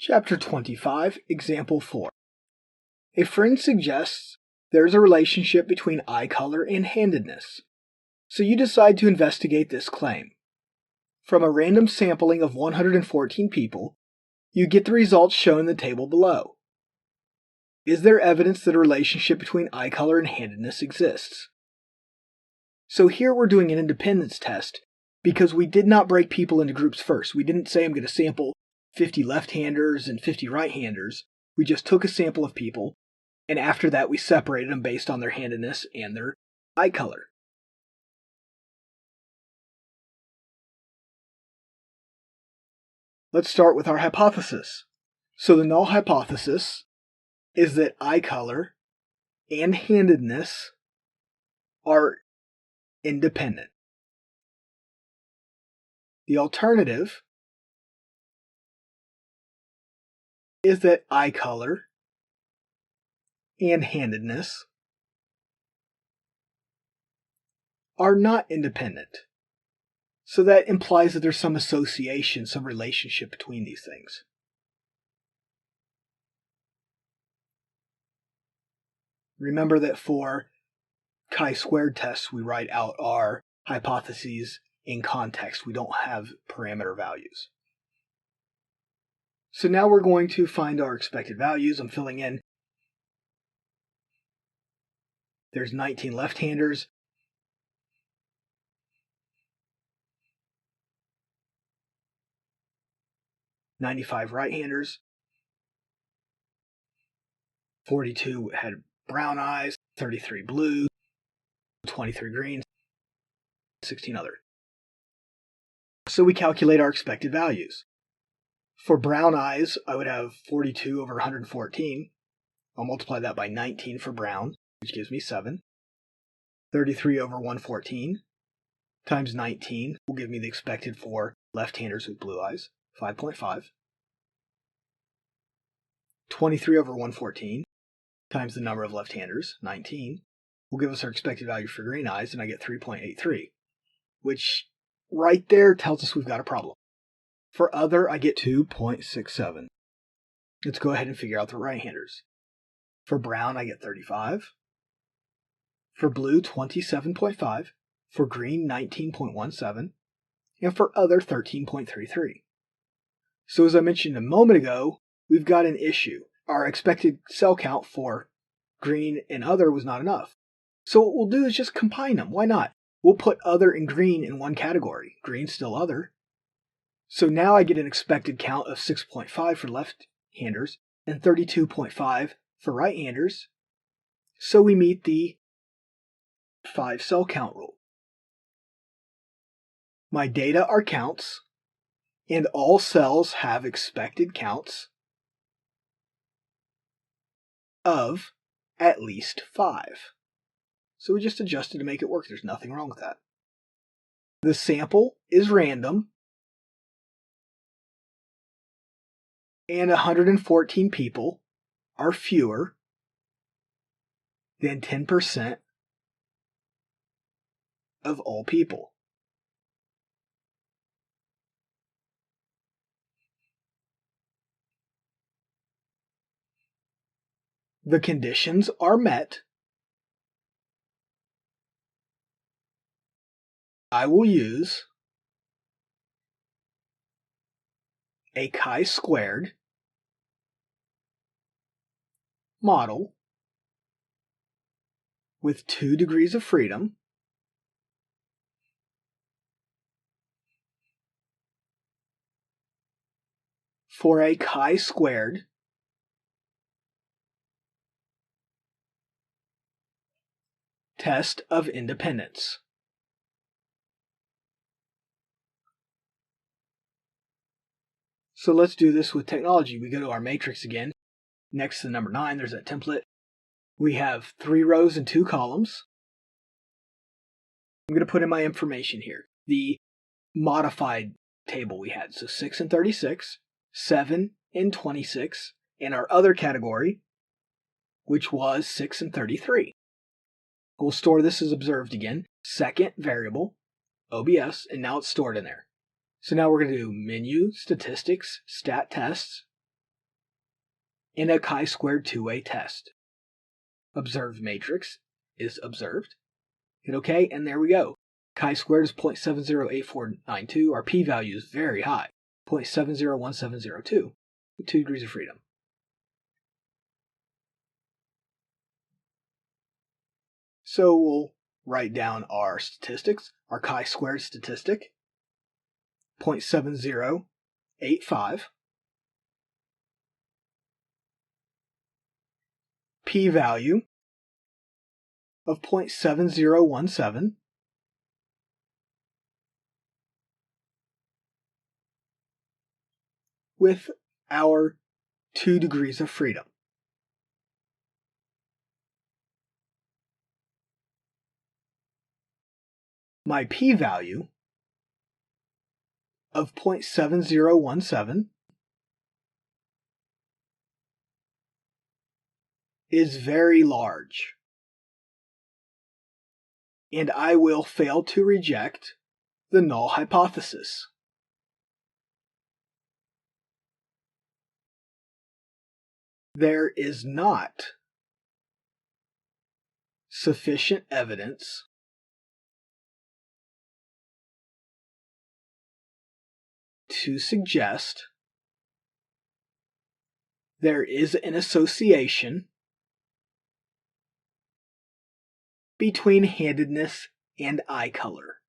Chapter 25, Example 4. A friend suggests there is a relationship between eye color and handedness, so you decide to investigate this claim. From a random sampling of 114 people, you get the results shown in the table below. Is there evidence that a relationship between eye color and handedness exists? So here we're doing an independence test because we did not break people into groups first. We didn't say I'm going to sample 50 left-handers and 50 right-handers. We just took a sample of people, and after that we separated them based on their handedness and their eye color. Let's start with our hypothesis. So the null hypothesis is that eye color and handedness are independent. The alternative is that eye color and handedness are not independent. So that implies that there's some association, some relationship between these things. Remember that for chi-squared tests, we write out our hypotheses in context. We don't have parameter values. So now we're going to find our expected values. I'm filling in. There's 19 left-handers. $95 right-handers. 42 had brown eyes, 33 blue, 23 green, 16 other. So we calculate our expected values. For brown eyes, I would have 42 over 114. I'll multiply that by 19 for brown, which gives me 7. 33 over 114 times 19 will give me the expected for left-handers with blue eyes, 5.5. 23 over 114 times the number of left-handers, 19, will give us our expected value for green eyes, and I get 3.83, which right there tells us we've got a problem. For other, I get 2.67. Let's go ahead and figure out the right-handers. For brown, I get 35. For blue, 27.5. For green, 19.17. And for other, 13.33. So as I mentioned a moment ago, we've got an issue. Our expected cell count for green and other was not enough. So what we'll do is just combine them. Why not? We'll put other and green in one category. Green still other. So now I get an expected count of 6.5 for left-handers and 32.5 for right-handers. So we meet the 5 cell count rule. My data are counts, and all cells have expected counts of at least 5. So we just adjusted to make it work. There's nothing wrong with that. The sample is random, and 114 people are fewer than 10% of all people. The conditions are met. I will use a chi-squared model with 2 degrees of freedom for a chi-squared test of independence. So let's do this with technology. We go to our matrix again. Next to the number 9, there's that template. We have 3 rows and 2 columns. I'm going to put in my information here. The modified table we had. So 6 and 36, 7 and 26, and our other category, which was 6 and 33. We'll store this as observed again. Second variable, OBS, and now it's stored in there. So now we're going to do menu, statistics, stat tests, in a chi-squared two-way test. Observed matrix is observed. Hit OK, and there we go. Chi-squared is 0.708492. Our p-value is very high, 0.701702, with 2 degrees of freedom. So we'll write down our statistics. Our chi-squared statistic, 0.7085. P-value of 0.7017. With our 2 degrees of freedom. My p-value of 0.7017 is very large, and I will fail to reject the null hypothesis. There is not sufficient evidence to suggest there is an association between handedness and eye color.